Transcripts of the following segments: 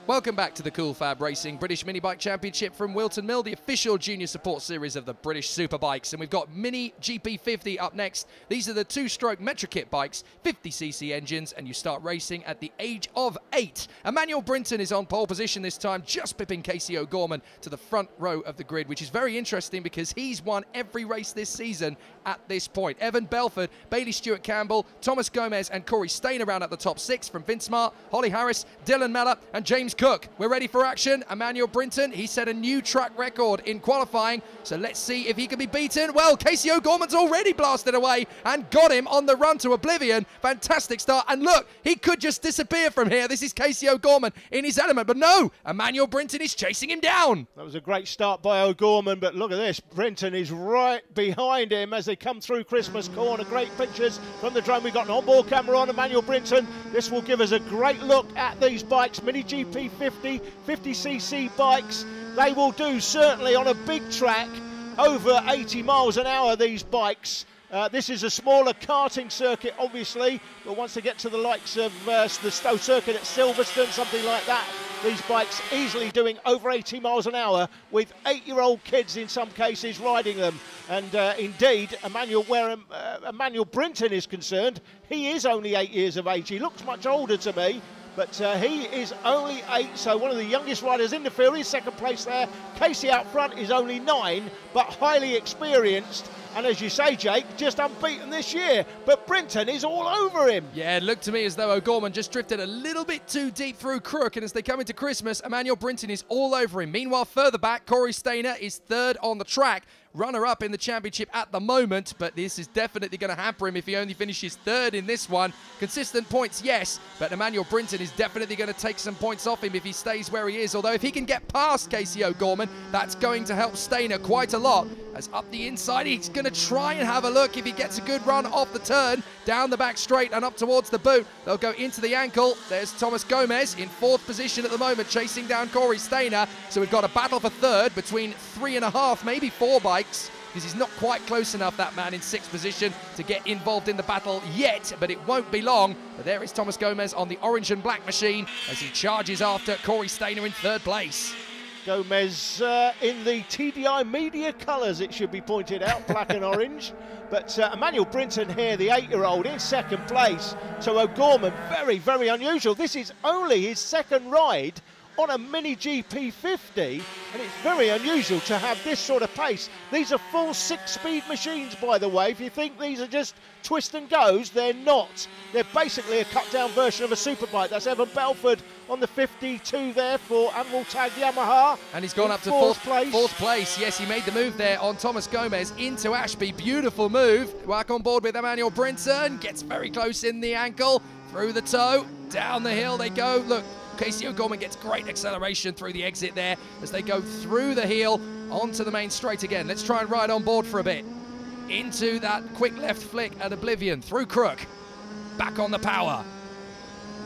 Welcome back to the Cool Fab Racing British Mini Bike Championship from Wilton Mill, the official junior support series of the British Superbikes. And we've got MiniGP50 up next. These are the two-stroke MetroKit bikes, 50cc engines, and you start racing at the age of 8. Emmanuel BRINTON is on pole position this time, just pipping Casey O'Gorman to the front row of the grid, which is very interesting because he's won every race this season at this point. Evan Belford, Bailey Stewart-Campbell, Thomas Gomez and Corey Stain around at the top 6 from Vince Marr, Holly Harris, Dylan Mellor and James Cook. We're ready for action. Emmanuel BRINTON, he set a new track record in qualifying, so let's see if he can be beaten. Well, Casey O'Gorman's already blasted away and got him on the run to oblivion. Fantastic start, and look, he could just disappear from here. This is Casey O'Gorman in his element, but no, Emmanuel BRINTON is chasing him down. That was a great start by O'Gorman, but look at this, BRINTON is right behind him as they come through Christmas Corner. Great pictures from the drone. We've got an onboard camera on Emmanuel BRINTON. This will give us a great look at these bikes, MiniGP50, 50cc bikes. They will do certainly on a big track over 80 miles an hour, these bikes. This is a smaller karting circuit, obviously, but once they get to the likes of the Stowe circuit at Silverstone, something like that, these bikes easily doing over 80 miles an hour with 8-year-old kids in some cases riding them. And indeed, Emmanuel BRINTON is concerned, he is only 8 years of age. He looks much older to me, but he is only 8, so one of the youngest riders in the field. He's second place there. Casey out front is only 9, but highly experienced. And as you say, Jake, just unbeaten this year. But BRINTON is all over him. Yeah, it looked to me as though O'Gorman just drifted a little bit too deep through Crook. And as they come into Christmas, Emmanuel BRINTON is all over him. Meanwhile, further back, Corey Stainer is third on the track. Runner-up in the championship at the moment, but this is definitely going to hamper him if he only finishes third in this one. Consistent points, yes, but Emmanuel BRINTON is definitely going to take some points off him if he stays where he is. Although if he can get past Casey O'Gorman, that's going to help Stainer quite a lot. As up the inside, he's going to try and have a look if he gets a good run off the turn, down the back straight and up towards the boot. They'll go into the ankle. There's Thomas Gomez in 4th position at the moment, chasing down Corey Stainer. So we've got a battle for third between 3.5, maybe 4 bikes, because he's not quite close enough, that man in 6th position, to get involved in the battle yet, but it won't be long. But there is Thomas Gomez on the orange and black machine as he charges after Corey Stainer in 3rd place. Gomez in the TDI media colours, it should be pointed out, black and orange. But Emmanuel BRINTON here, the 8-year-old, in 2nd place. So O'Gorman, very, very unusual. This is only his 2nd ride on a MiniGP50, and it's very unusual to have this sort of pace. These are full 6-speed machines, by the way. If you think these are just twist and goes, they're not. They're basically a cut-down version of a superbike. That's Evan Belford on the 52 there for Admiral Tag Yamaha. And he's gone up to 4th place. Yes, he made the move there on Thomas Gomez into Ashby. Beautiful move. Back on board with Emmanuel BRINTON. Gets very close in the ankle, through the toe, down the hill they go. Look, Casey O'Gorman gets great acceleration through the exit there as they go through the heel onto the main straight again. Let's try and ride on board for a bit. Into that quick left flick at oblivion, through Crook. Back on the power.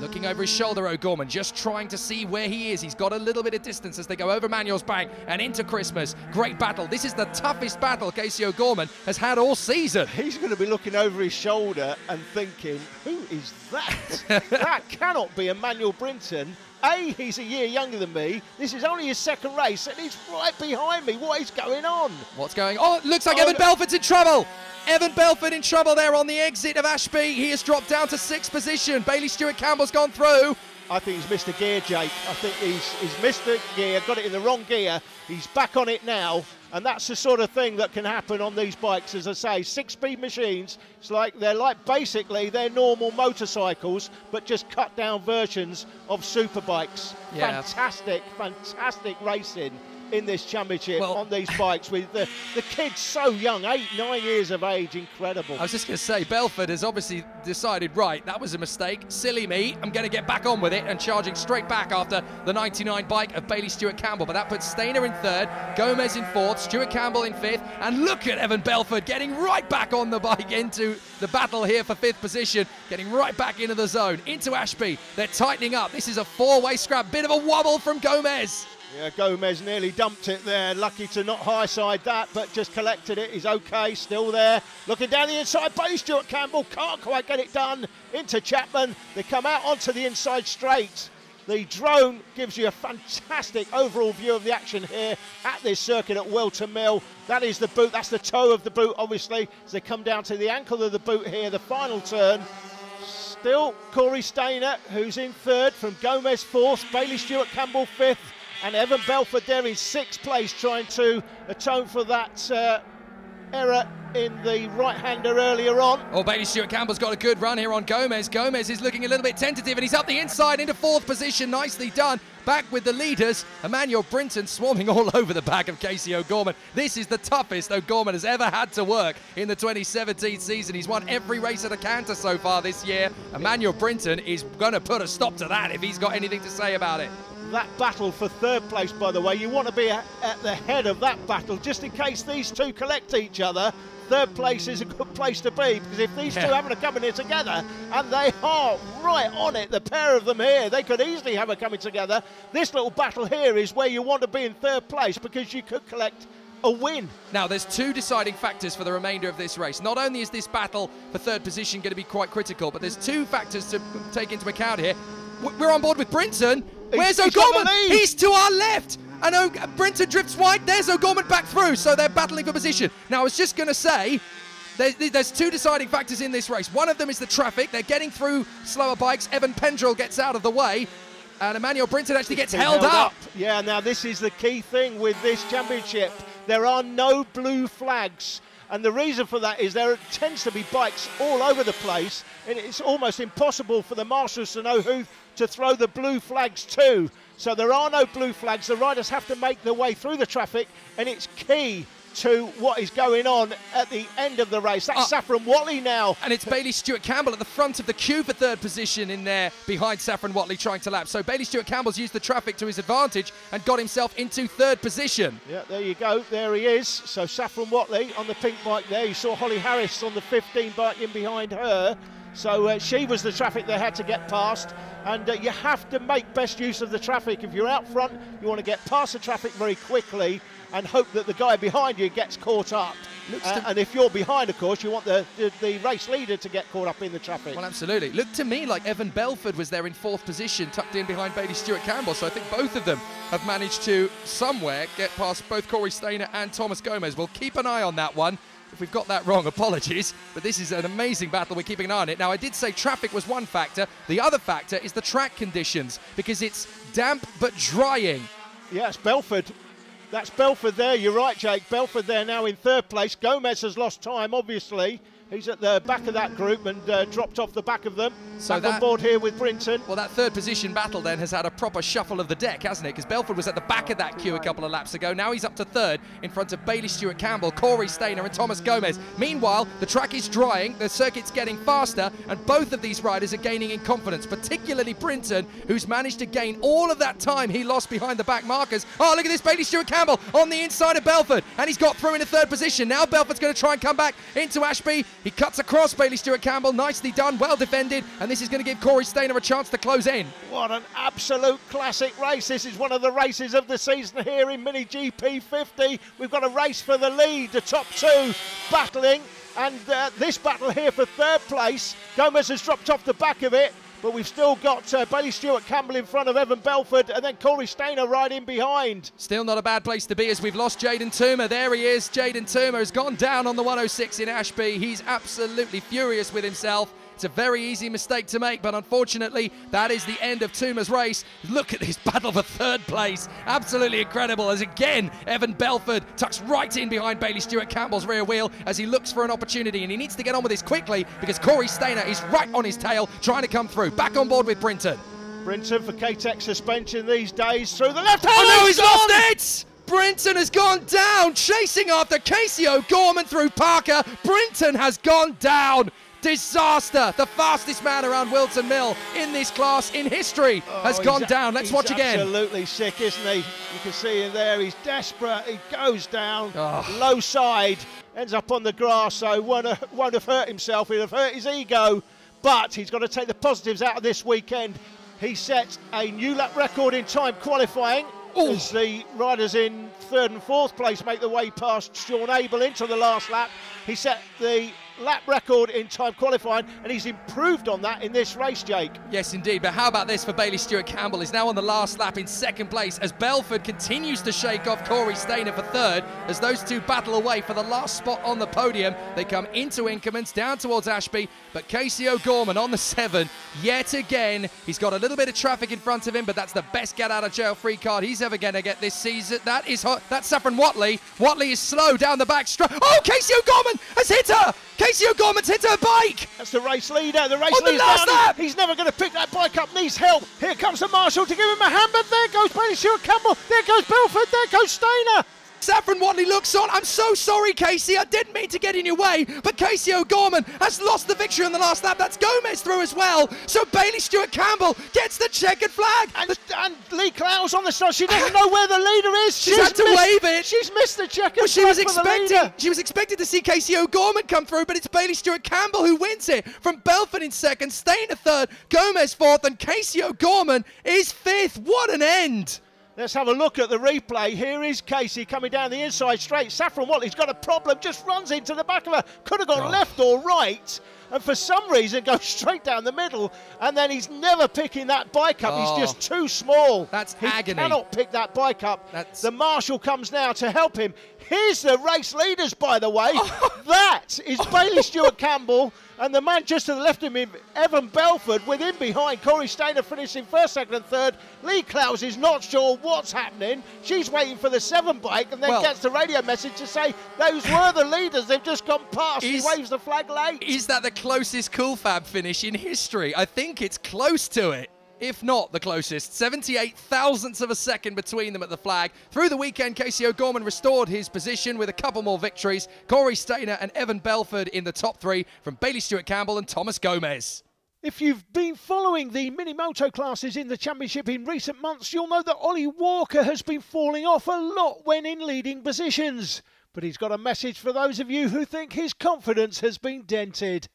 Looking over his shoulder, O'Gorman, just trying to see where he is. He's got a little bit of distance as they go over Manuel's bank and into Christmas. Great battle. This is the toughest battle Casey O'Gorman has had all season. He's going to be looking over his shoulder and thinking, who is that? That cannot be Emmanuel BRINTON. A, he's a year younger than me. This is only his 2nd race, and he's right behind me. What is going on? What's going on? Oh, it looks like Evan Belford's in trouble. Evan Belford in trouble there on the exit of Ashby. He has dropped down to 6th position. Bailey Stewart-Campbell's gone through. I think he's missed a gear, Jake. I think he's missed a gear, got it in the wrong gear. He's back on it now, and that's the sort of thing that can happen on these bikes. As I say, 6-speed machines. It's like they're basically normal motorcycles, but just cut down versions of superbikes. Yeah. Fantastic racing in this championship on these bikes with the kids so young, 8, 9 years of age. Incredible. I was just going to say, Belford has obviously decided, right, that was a mistake, silly me, I'm going to get back on with it, and charging straight back after the 99 bike of Bailey Stewart-Campbell. But that puts Stainer in 3rd, Gomez in 4th, Stewart-Campbell in 5th, and look at Evan Belford getting right back on the bike into the battle here for 5th position, getting right back into the zone, into Ashby. They're tightening up. This is a 4-way scrap, bit of a wobble from Gomez. Yeah, Gomez nearly dumped it there. Lucky to not high side that, but just collected it. He's okay, still there. Looking down the inside, Bailey Stewart-Campbell can't quite get it done. Into Chapman. They come out onto the inside straight. The drone gives you a fantastic overall view of the action here at this circuit at Wilton Mill. That is the boot, that's the toe of the boot, obviously, as they come down to the ankle of the boot here, the final turn. Still Corey Stainer, who's in third, from GOMES fourth, Bailey Stewart-Campbell fifth, and Evan Belford there in sixth place, trying to atone for that error in the right-hander earlier on. Oh, Bailey Stewart-Campbell's got a good run here on GOMES. GOMES is looking a little bit tentative, and he's up the inside into fourth position. Nicely done. Back with the leaders. Emmanuel Brinton swarming all over the back of Casey O'Gorman. This is the toughest O'Gorman has ever had to work in the 2017 season. He's won every race at a canter so far this year. Emmanuel Brinton is going to put a stop to that if he's got anything to say about it. That battle for third place, by the way, you want to be at the head of that battle, just in case these two collect each other. Third place is a good place to be, because if these two happen to come in here together, and they are right on it, the pair of them here, they could easily have a coming together. This little battle here is where you want to be in third place, because you could collect a win. Now, there's two deciding factors for the remainder of this race. Not only is this battle for third position going to be quite critical, but there's two factors to take into account here. We're on board with Brinton. Where's O'Gorman? He's to our left. And Brinton drifts wide. There's O'Gorman back through. So they're battling for position. Now, I was just going to say, there's two deciding factors in this race. One of them is the traffic. They're getting through slower bikes. Evan Pendrell gets out of the way. And Emmanuel Brinton actually gets held up. Yeah, now this is the key thing with this championship. There are no blue flags. And the reason for that is there tends to be bikes all over the place, and it's almost impossible for the marshals to know who to throw the blue flags to. So there are no blue flags. The riders have to make their way through the traffic, and it's key to what is going on at the end of the race. That's Saffron Whatley now. And it's Bailey Stewart-Campbell at the front of the queue for third position in there behind Saffron Whatley trying to lap. So Bailey Stewart-Campbell's used the traffic to his advantage and got himself into third position. Yeah, there you go. There he is. So Saffron Whatley on the pink bike there. You saw Holly Harris on the 15 bike in behind her. So she was the traffic they had to get past. And you have to make best use of the traffic. If you're out front, you want to get past the traffic very quickly and hope that the guy behind you gets caught up. And if you're behind, of course, you want the race leader to get caught up in the traffic. Well, absolutely. Looked to me like Evan Belford was there in fourth position, tucked in behind Bailey Stewart-Campbell. So I think both of them have managed to somewhere get past both Corey Stainer and Thomas GOMES. We'll keep an eye on that one. If we've got that wrong, apologies. But this is an amazing battle. We're keeping an eye on it. Now, I did say traffic was one factor. The other factor is the track conditions, because it's damp but drying. Yeah, it's Belford. That's Belford there. You're right, Jake. Belford there now in third place. GOMES has lost time, obviously. He's at the back of that group and dropped off the back of them. So back on board here with Brinton. Well, that third position battle then has had a proper shuffle of the deck, hasn't it? Because Belford was at the back of that queue a couple of laps ago. Now he's up to third in front of Bailey Stewart-Campbell, Corey Stainer and Thomas GOMES. Meanwhile, the track is drying, the circuit's getting faster, and both of these riders are gaining in confidence, particularly Brinton, who's managed to gain all of that time he lost behind the back markers. Oh, look at this, Bailey Stewart-Campbell on the inside of Belford, and he's got through into third position. Now Belford's going to try and come back into Ashby. He cuts across Bailey Stewart-Campbell, nicely done, well defended, and this is going to give Corey Stainer a chance to close in. What an absolute classic race. This is one of the races of the season here in MiniGP50. We've got a race for the lead, the top two battling, and this battle here for third place. GOMES has dropped off the back of it, but we've still got Bailey Stewart-Campbell in front of Evan Belford, and then Corey Stainer right in behind. Still not a bad place to be, as we've lost Jaden Toomer. There he is. Jaden Toomer has gone down on the 106 in Ashby. He's absolutely furious with himself. It's a very easy mistake to make, but unfortunately, that is the end of Toomer's race. Look at this battle for third place. Absolutely incredible, as again, Evan Belford tucks right in behind Bailey Stewart-Campbell's rear wheel as he looks for an opportunity, and he needs to get on with this quickly because Corey Stainer is right on his tail trying to come through. Back on board with Brinton. Brinton for K-Tech suspension these days through the left hand. Oh no, he's lost it! Brinton has gone down, chasing after Casey O'Gorman through Parker. Brinton has gone down. Disaster. The fastest man around Wilton Mill in this class in history has gone down. Let's watch again. Absolutely sick, isn't he? You can see him there. He's desperate. He goes down. Low side. Ends up on the grass, so won't have hurt himself. He'll have hurt his ego. But he's got to take the positives out of this weekend. He set a new lap record in time qualifying. Ooh. As the riders in third and fourth place make their way past Sean Abel into the last lap. He set the lap record in time qualifying, and he's improved on that in this race, Jake. Yes, indeed. But how about this for Bailey Stewart-Campbell? He's now on the last lap in second place as Belford continues to shake off Corey Stainer for third as those two battle away for the last spot on the podium. They come into Inkermans, down towards Ashby, but Casey O'Gorman on the 7 yet again. He's got a little bit of traffic in front of him, but that's the best get-out-of-jail-free card he's ever going to get this season. That's Saffron Whatley. Whatley is slow down the back straight. Oh, Casey O'Gorman has hit her! Casey O'Gorman's hit her bike! That's the race leader. The race leader's down. He's never going to pick that bike up. Needs help. Here comes the marshal to give him a hand, but there goes Bailey Stewart-Campbell. There goes Belford. There goes Stainer. Saffron Whatley looks on. I'm so sorry, Casey. I didn't mean to get in your way, but Casey O'Gorman has lost the victory on the last lap. That's Gomez through as well. So Bailey Stewart-Campbell gets the checkered flag. And Lee Clowes on the start. She doesn't know where the leader is. She's had to wave it. She's missed the checkered flag. She was expected to see Casey O'Gorman come through, but it's Bailey Stewart-Campbell who wins it. From Belford in second, Stainer third, Gomez fourth, and Casey O'Gorman is fifth. What an end. Let's have a look at the replay. Here is Casey coming down the inside straight. Saffron Whatley's got a problem, just runs into the back of her. Could have gone left or right, and for some reason goes straight down the middle, and then he's never picking that bike up. He's just too small. That's He agony. cannot pick that bike up. The marshal comes now to help him. Here's the race leaders, by the way. That is Bailey Stewart-Campbell, and the man just to the left of him, Evan Belford, with him behind. Corey Stainer finishing first, second and third. Lee Clowes is not sure what's happening. She's waiting for the 7 bike and then gets the radio message to say those were the leaders. They've just gone past. He waves the flag late. Is that the closest cool fab finish in history? I think it's close to it, if not the closest. 78 thousandths of a second between them at the flag. Through the weekend, Casey O'Gorman restored his position with a couple more victories. Corey Stainer and Evan Belford in the top 3 from Bailey Stewart-Campbell and Thomas Gomez. If you've been following the mini-moto classes in the championship in recent months, you'll know that Ollie Walker has been falling off a lot when in leading positions. But he's got a message for those of you who think his confidence has been dented.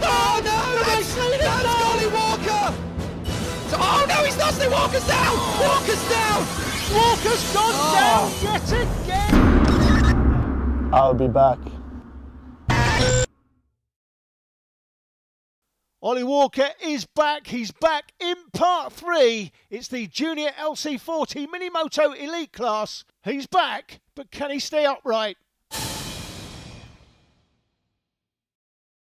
Oh no! That's Ollie Walker! Oh no, he's lost it! Walker's down! Walker's down! Walker's gone down yet again! I'll be back. Ollie Walker is back. He's back in part 3. It's the Junior LC40 Minimoto Elite class. He's back, but can he stay upright?